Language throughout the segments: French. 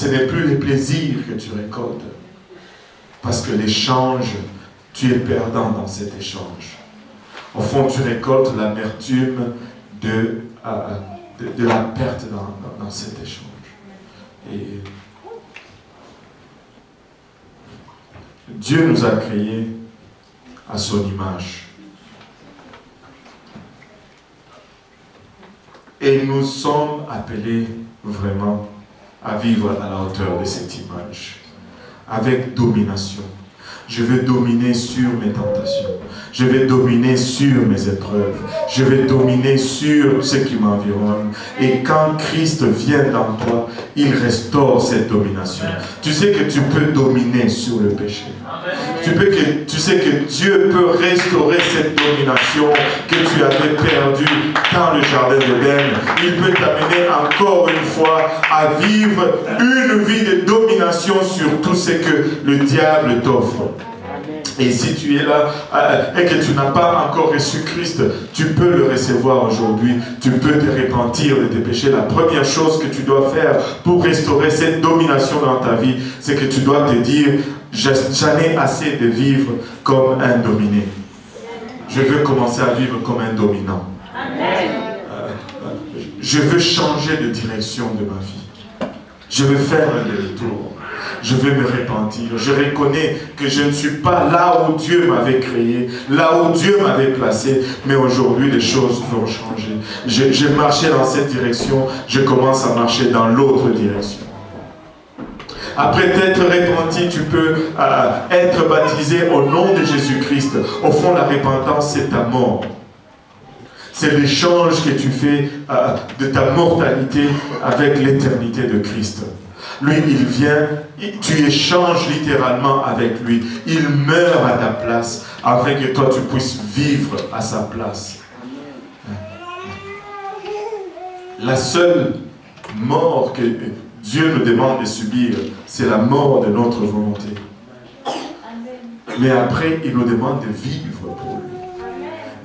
ce n'est plus les plaisirs que tu récoltes. Parce que l'échange, tu es perdant dans cet échange. Au fond, tu récoltes l'amertume de la perte dans cet échange. Et Dieu nous a créés à son image. Et nous sommes appelés vraiment à vivre à la hauteur de cette image, avec domination. Je veux dominer sur mes tentations. Je vais dominer sur mes épreuves. Je vais dominer sur ce qui m'environne. Et quand Christ vient dans toi, il restaure cette domination. Tu sais que tu peux dominer sur le péché. Tu sais que Dieu peut restaurer cette domination que tu avais perdue dans le jardin d'Éden. Il peut t'amener encore une fois à vivre une vie de domination sur tout ce que le diable t'offre. Et si tu es là et que tu n'as pas encore reçu Christ, tu peux le recevoir aujourd'hui. Tu peux te repentir de tes péchés. La première chose que tu dois faire pour restaurer cette domination dans ta vie, c'est que tu dois te dire, j'en ai assez de vivre comme un dominé. Je veux commencer à vivre comme un dominant. Je veux changer de direction de ma vie. Je veux faire un demi-tour. Je vais me repentir. Je reconnais que je ne suis pas là où Dieu m'avait créé, là où Dieu m'avait placé, mais aujourd'hui les choses vont changer. Je marchais dans cette direction, je commence à marcher dans l'autre direction. Après t'être repenti, tu peux être baptisé au nom de Jésus-Christ. Au fond, la repentance, c'est ta mort. C'est l'échange que tu fais de ta mortalité avec l'éternité de Christ. Lui, il vient, tu échanges littéralement avec lui. Il meurt à ta place, afin que toi, tu puisses vivre à sa place. La seule mort que Dieu nous demande de subir, c'est la mort de notre volonté. Mais après, il nous demande de vivre pour lui.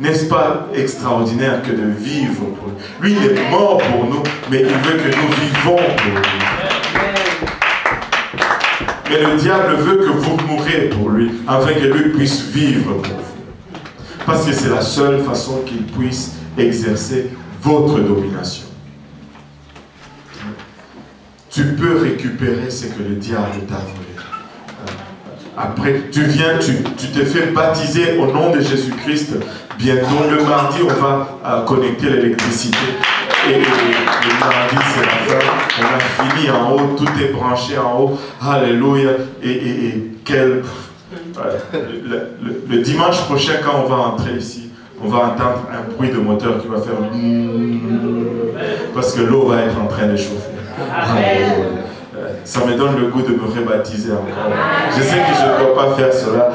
N'est-ce pas extraordinaire que de vivre pour lui? Lui, il est mort pour nous, mais il veut que nous vivons pour lui. Mais le diable veut que vous mourrez pour lui, afin que lui puisse vivre pour vous. Parce que c'est la seule façon qu'il puisse exercer votre domination. Tu peux récupérer ce que le diable t'a volé. Après, tu viens, tu te fais baptiser au nom de Jésus-Christ. Bientôt, le mardi, on va connecter l'électricité. Et le mardi, c'est la fin. On a fini en haut, tout est branché en haut. Alléluia. Et quel... Le dimanche prochain, quand on va entrer ici, on va entendre un bruit de moteur qui va faire... Parce que l'eau va être en train de chauffer. Ça me donne le goût de me rebaptiser encore. Je sais que je ne dois pas faire cela.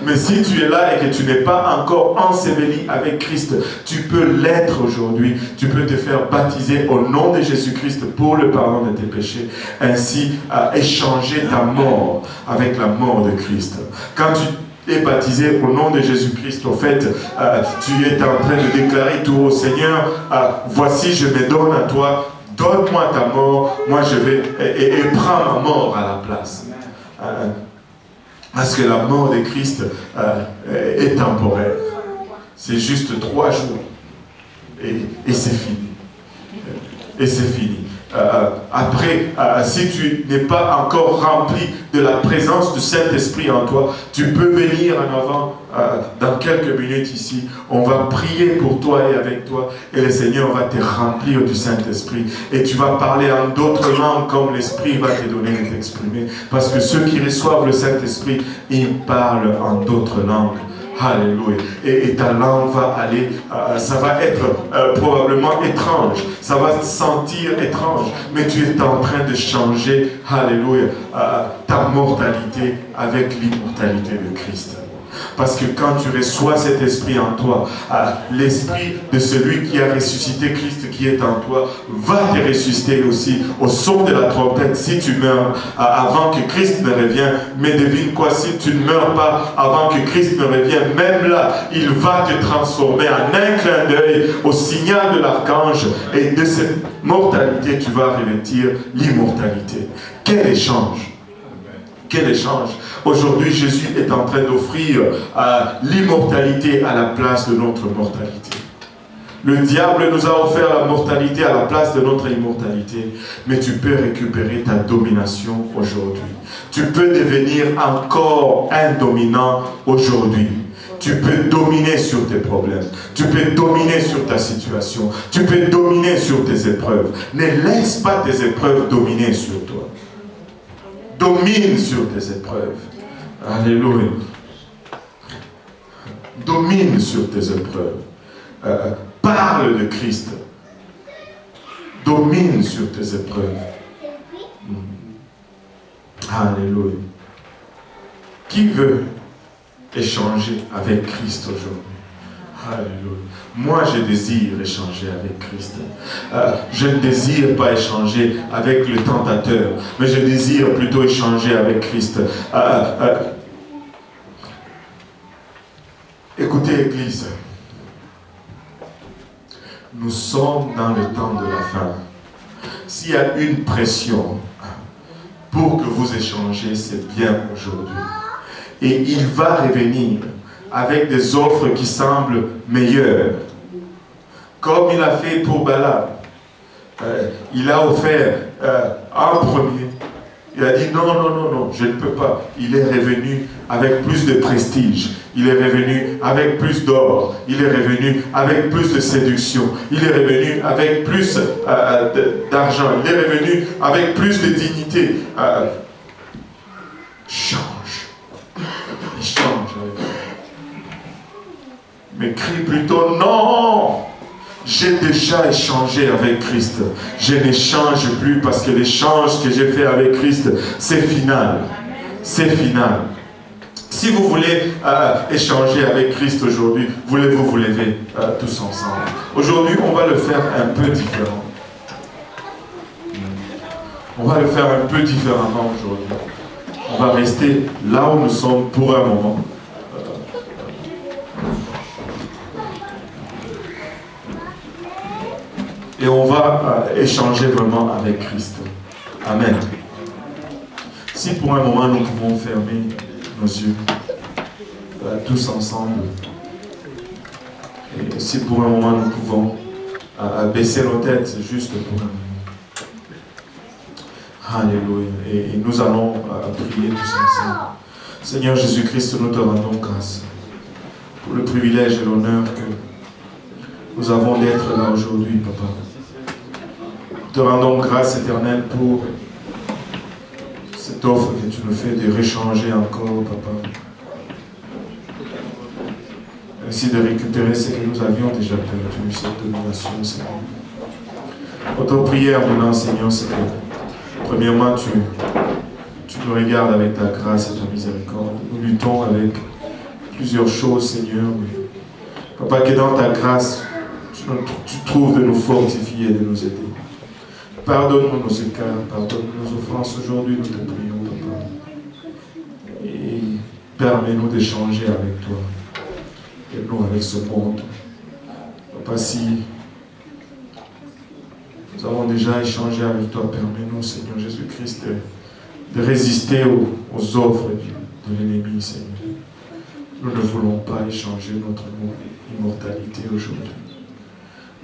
Mais si tu es là et que tu n'es pas encore enseveli avec Christ, tu peux l'être aujourd'hui. Tu peux te faire baptiser au nom de Jésus-Christ pour le pardon de tes péchés. Ainsi, échanger ta mort avec la mort de Christ. Quand tu es baptisé au nom de Jésus-Christ, au fait, tu es en train de déclarer tout au Seigneur, voici, je me donne à toi. Donne-moi ta mort, moi je vais, et prends ma mort à la place. Parce que la mort de Christ est temporaire. C'est juste 3 jours. Et c'est fini. Et c'est fini. Après, si tu n'es pas encore rempli de la présence du Saint-Esprit en toi, tu peux venir en avant dans quelques minutes ici. On va prier pour toi et avec toi, et le Seigneur va te remplir du Saint-Esprit. Et tu vas parler en d'autres langues comme l'Esprit va te donner de t'exprimer. Parce que ceux qui reçoivent le Saint-Esprit, ils parlent en d'autres langues. Alléluia. Et ta langue va aller, ça va être probablement étrange, ça va se sentir étrange, mais tu es en train de changer, alléluia, ta mortalité avec l'immortalité de Christ. Parce que quand tu reçois cet esprit en toi, l'esprit de celui qui a ressuscité Christ qui est en toi va te ressusciter aussi au son de la trompette si tu meurs avant que Christ ne revienne. Mais devine quoi, si tu ne meurs pas avant que Christ ne revienne, même là, il va te transformer en un clin d'œil au signal de l'archange, et de cette mortalité, tu vas revêtir l'immortalité. Quel échange! Quel échange! Aujourd'hui, Jésus est en train d'offrir l'immortalité à la place de notre mortalité. Le diable nous a offert la mortalité à la place de notre immortalité. Mais tu peux récupérer ta domination aujourd'hui. Tu peux devenir encore un dominant aujourd'hui. Tu peux dominer sur tes problèmes. Tu peux dominer sur ta situation. Tu peux dominer sur tes épreuves. Ne laisse pas tes épreuves dominer sur toi. Domine sur tes épreuves. Alléluia. Domine sur tes épreuves. Parle de Christ. Domine sur tes épreuves. Alléluia. Qui veut échanger avec Christ aujourd'hui? Alléluia. Moi, je désire échanger avec Christ. Je ne désire pas échanger avec le tentateur, mais je désire plutôt échanger avec Christ. Écoutez, Église, nous sommes dans le temps de la fin. S'il y a une pression pour que vous échangez, c'est bien aujourd'hui. Et il va revenir avec des offres qui semblent meilleures. Comme il a fait pour Balaam. Il a offert en premier. Il a dit non, non, non, non, je ne peux pas. Il est revenu avec plus de prestige. Il est revenu avec plus d'or. Il est revenu avec plus de séduction. Il est revenu avec plus d'argent. Il est revenu avec plus de dignité. Change. Il change. Mais crie plutôt non. J'ai déjà échangé avec Christ. Je n'échange plus parce que l'échange que j'ai fait avec Christ, c'est final. C'est final. Si vous voulez échanger avec Christ aujourd'hui, voulez-vous vous lever tous ensemble? Aujourd'hui, on va le faire un peu différent. On va le faire un peu différemment aujourd'hui. On va rester là où nous sommes pour un moment. Et on va échanger vraiment avec Christ. Amen. Si pour un moment nous pouvons fermer nos yeux, tous ensemble, et si pour un moment nous pouvons baisser nos têtes, juste pour un moment. Alléluia. Et nous allons prier tous ensemble. Seigneur Jésus-Christ, nous te rendons grâce pour le privilège et l'honneur que nous avons d'être là aujourd'hui, Papa. Nous te rendons grâce éternelle pour cette offre que tu nous fais de réchanger encore, Papa. Merci de récupérer ce que nous avions déjà perdu, cette domination, Seigneur. Notre prière maintenant, Seigneur, c'est que, premièrement, tu nous regardes avec ta grâce et ta miséricorde. Nous luttons avec plusieurs choses, Seigneur. Mais, Papa, que dans ta grâce, tu trouves de nous fortifier et de nous aider. Pardonne-nous nos écarts, pardonne-nous nos offenses. Aujourd'hui, nous te prions, Papa. Et permets-nous d'échanger avec toi. Et non avec ce monde. Papa, si nous avons déjà échangé avec toi, permets-nous, Seigneur Jésus-Christ, de résister aux offres de l'ennemi, Seigneur. Nous ne voulons pas échanger notre immortalité aujourd'hui.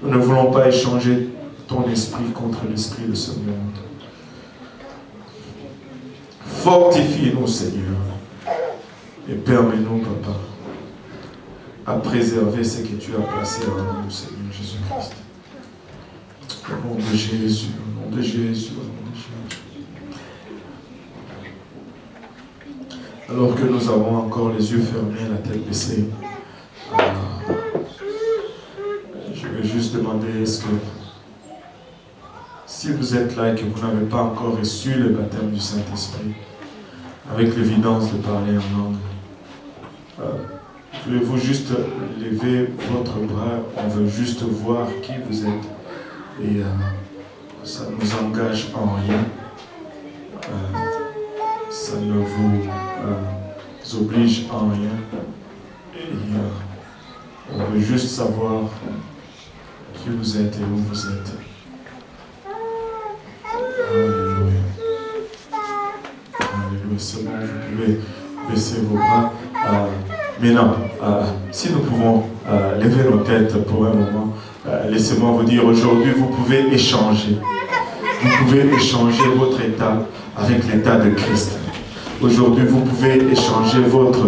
Nous ne voulons pas échanger ton esprit contre l'esprit de ce monde. Fortifie-nous, Seigneur, et permets-nous, Papa, à préserver ce que tu as placé en nous, Seigneur Jésus-Christ. Au nom de Jésus, au nom de Jésus, au nom de Jésus. Alors que nous avons encore les yeux fermés, la tête baissée, je vais juste demander, est-ce que si vous êtes là et que vous n'avez pas encore reçu le baptême du Saint-Esprit, avec l'évidence de parler en langue, Voulez-vous juste lever votre bras? On veut juste voir qui vous êtes. Et ça ne nous engage en rien. Ça ne vous oblige en rien. Et on veut juste savoir qui vous êtes et où vous êtes. Alléluia. Alléluia. Seulement vous pouvez baisser vos bras. Maintenant, si nous pouvons lever nos têtes pour un moment, laissez-moi vous dire, aujourd'hui vous pouvez échanger. Vous pouvez échanger votre état avec l'état de Christ. Aujourd'hui, vous pouvez échanger votre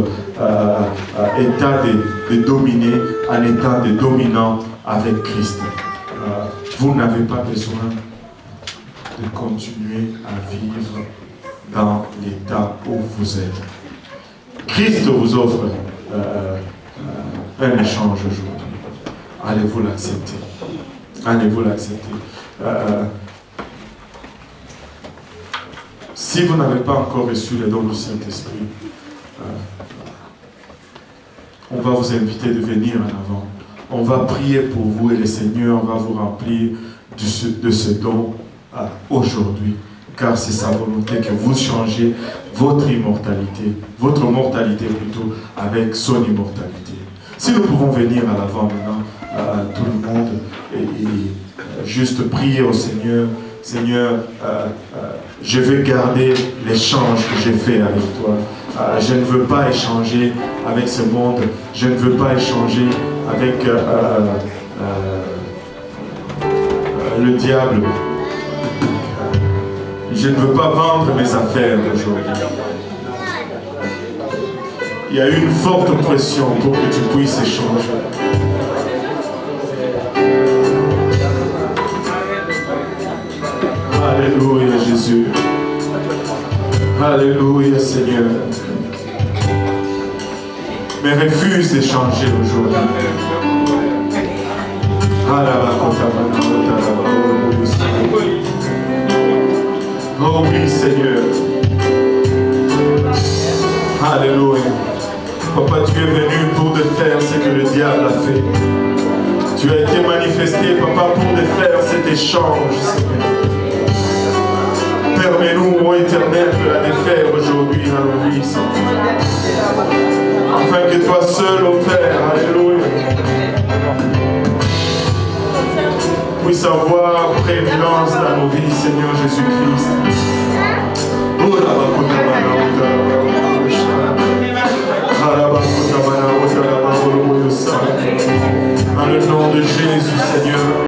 état de dominer en état de dominant avec Christ. Vous n'avez pas besoin de continuer à vivre dans l'état où vous êtes. Christ vous offre un échange aujourd'hui. Allez-vous l'accepter? Allez-vous l'accepter? Si vous n'avez pas encore reçu les dons du Saint-Esprit, on va vous inviter de venir en avant. On va prier pour vous et le Seigneur va vous remplir de ce don aujourd'hui. Car c'est sa volonté que vous changez votre immortalité, votre mortalité plutôt, avec son immortalité. Si nous pouvons venir à l'avant maintenant, tout le monde, et juste prier au Seigneur. Seigneur, je veux garder l'échange que j'ai fait avec toi. Je ne veux pas échanger avec ce monde. Je ne veux pas échanger avec le diable. Je ne veux pas vendre mes affaires aujourd'hui. Il y a une forte pression pour que tu puisses échanger. Alléluia Jésus. Alléluia Seigneur. Mais refuse d'échanger aujourd'hui. Oh oui Seigneur. Alléluia. Papa, tu es venu pour de faire ce que le diable a fait. Tu as été manifesté, Papa, pour de faire cet échange, Seigneur. Permets-nous, ô Éternel, de la défaire aujourd'hui dans nos vies, Seigneur. Afin que toi seul, ô Père, alléluia, puisse avoir prééminence dans nos vies, Seigneur Jésus-Christ. Dans le nom de Jésus, Seigneur.